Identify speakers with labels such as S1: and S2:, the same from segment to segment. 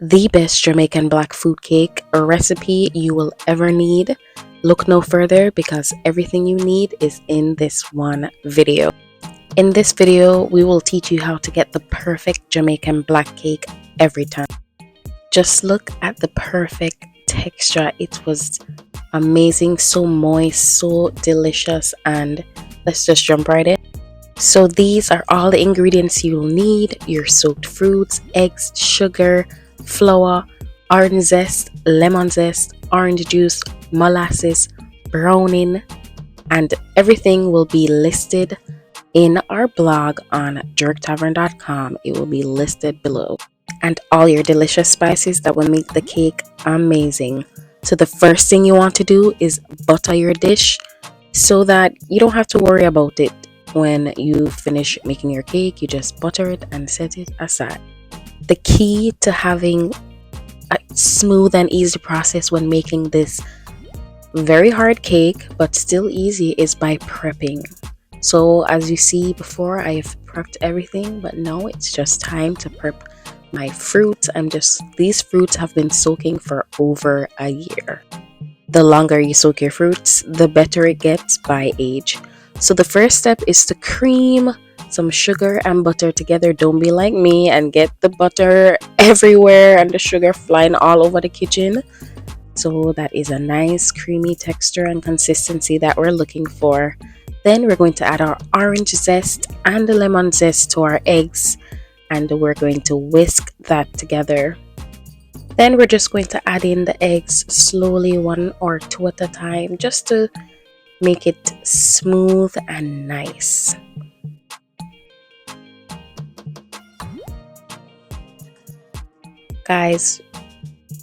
S1: the best Jamaican black food cake recipe you will ever need. Look no further because everything you need is in this one video. In this video, we will teach you how to get the perfect Jamaican black cake every time. Just look at the perfect texture. It was amazing, so moist, so delicious, and let's just jump right in. So these are all the ingredients you'll need: your soaked fruits, eggs, sugar, flour, orange zest, lemon zest, orange juice, molasses, browning, and everything will be listed in our blog on jerktavern.com. It will be listed below. And all your delicious spices that will make the cake amazing. So the first thing you want to do is butter your dish so that you don't have to worry about it. When you finish making your cake, you just butter it and set it aside. The key to having a smooth and easy process when making this very hard cake but still easy is by prepping. So as you see before, I've prepped everything, but now it's just time to prep my fruits. These fruits have been soaking for over a year. The longer you soak your fruits, the better it gets by age. So the first step is to cream some sugar and butter together. Don't be like me and get the butter everywhere and the sugar flying all over the kitchen. So that is a nice creamy texture and consistency that we're looking for. Then we're going to add our orange zest and the lemon zest to our eggs, and we're going to whisk that together. Then we're just going to add in the eggs slowly, one or two at a time, just to make it smooth and nice. Guys,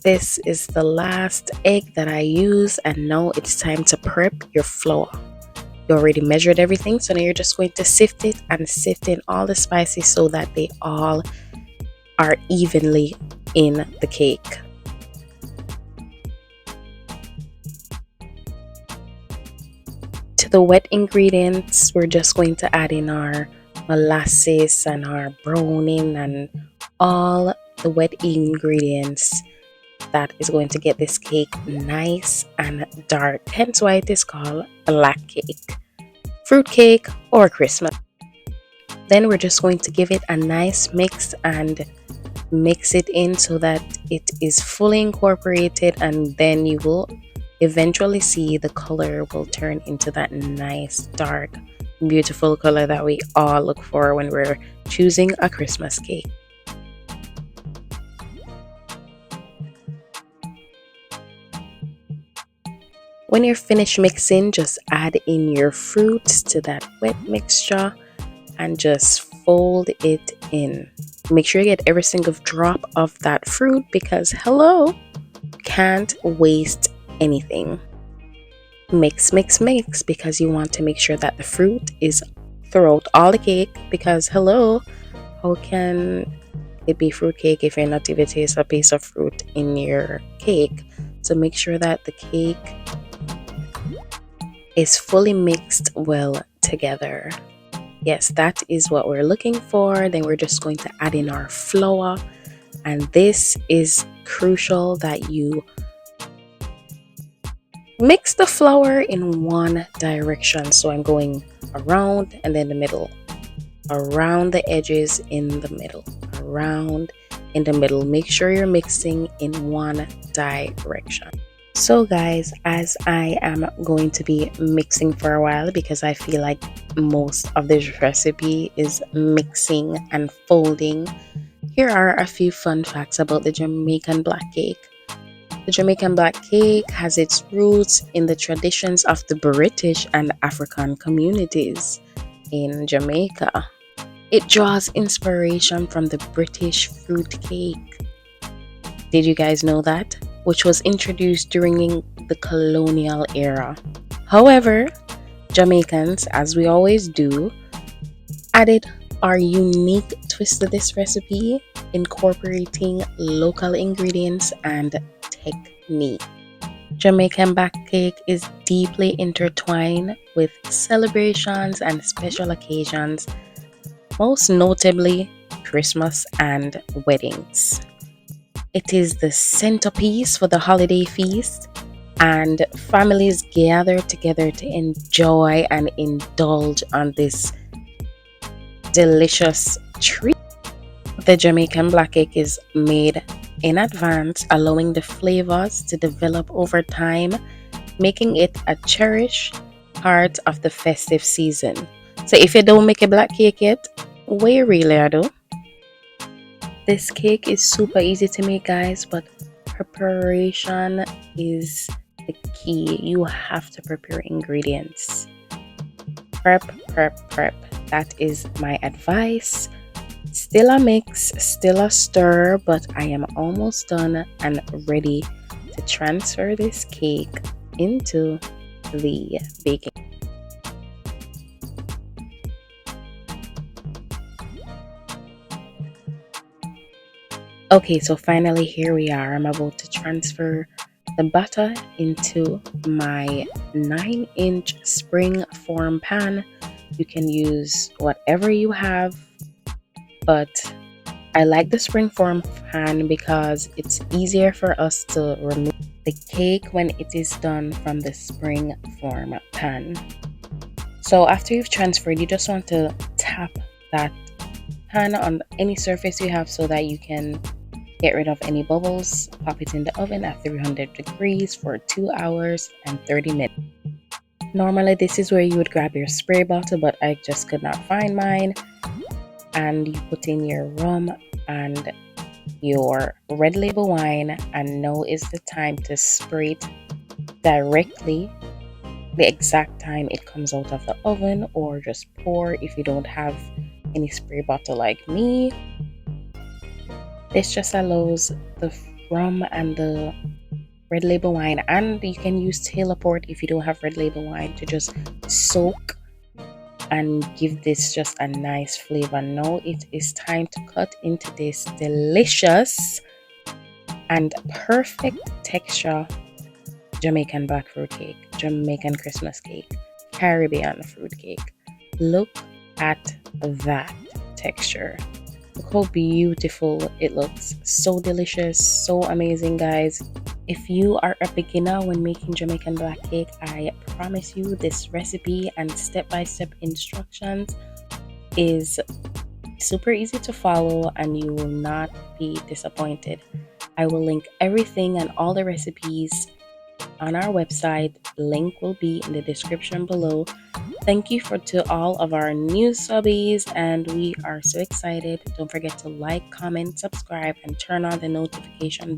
S1: this is the last egg that I use, and now it's time to prep your flour. You already measured everything, so now you're just going to sift it and sift in all the spices so that they all are evenly in the cake. To the wet ingredients, we're just going to add in our molasses and our browning and all the wet ingredients that is going to get this cake nice and dark, hence why it is called black cake, fruit cake, or Christmas. Then we're just going to give it a nice mix and mix it in so that it is fully incorporated, and then you will eventually see the color will turn into that nice dark beautiful color that we all look for when we're choosing a Christmas cake. When you're finished mixing, just add in your fruits to that wet mixture and just fold it in. Make sure you get every single drop of that fruit because hello, can't waste anything. Mix, mix, mix, because you want to make sure that the fruit is throughout all the cake, because hello, how can it be fruit cake if you're not even taste a piece of fruit in your cake? So make sure that the cake is fully mixed well together. Yes, that is what we're looking for. Then we're just going to add in our flour, and this is crucial that you mix the flour in one direction. So I'm going around and then the middle, around the edges, in the middle, around in the middle. Make sure you're mixing in one direction. So guys, as I am going to be mixing for a while because I feel like most of this recipe is mixing and folding, here are a few fun facts about the Jamaican black cake. The Jamaican black cake has its roots in the traditions of the British and African communities in Jamaica. It draws inspiration from the British fruit cake. Did you guys know that? Which was introduced during the colonial era. However, Jamaicans, as we always do, added our unique twist to this recipe, incorporating local ingredients and technique. Jamaican black cake is deeply intertwined with celebrations and special occasions, most notably Christmas and weddings. It is the centerpiece for the holiday feast, and families gather together to enjoy and indulge on this delicious treat. The Jamaican Black Cake is made in advance, allowing the flavors to develop over time, making it a cherished part of the festive season. So if you don't make a black cake yet, what you really are do? This cake is super easy to make, guys, but preparation is the key. You have to prepare ingredients. Prep, prep, prep. That is my advice. Still a mix, still a stir, but I am almost done and ready to transfer this cake into the baking. Okay, so finally here we are. I'm about to transfer the butter into my 9-inch spring form pan. You can use whatever you have, but I like the spring form pan because it's easier for us to remove the cake when it is done from the spring form pan. So after you've transferred, you just want to tap that pan on any surface you have so that you can get rid of any bubbles. Pop it in the oven at 300 degrees for 2 hours and 30 minutes. Normally this is where you would grab your spray bottle, but I just could not find mine. And you put in your rum and your red label wine, and now is the time to spray it directly the exact time it comes out of the oven, or just pour if you don't have any spray bottle like me. This just allows the rum and the red label wine, and you can use Taylor port if you don't have red label wine, to just soak and give this just a nice flavor. Now it is time to cut into this delicious and perfect texture Jamaican black fruit cake, Jamaican Christmas cake, Caribbean fruit cake. Look at that texture. Look how beautiful it looks. So delicious, so amazing, guys. If you are a beginner when making Jamaican black cake, I promise you this recipe and step-by-step instructions is super easy to follow and you will not be disappointed. I will link everything and all the recipes on our website. Link will be in the description below. Thank you to all of our new subbies, and we are so excited. Don't forget to like, comment, subscribe, and turn on the notification bell.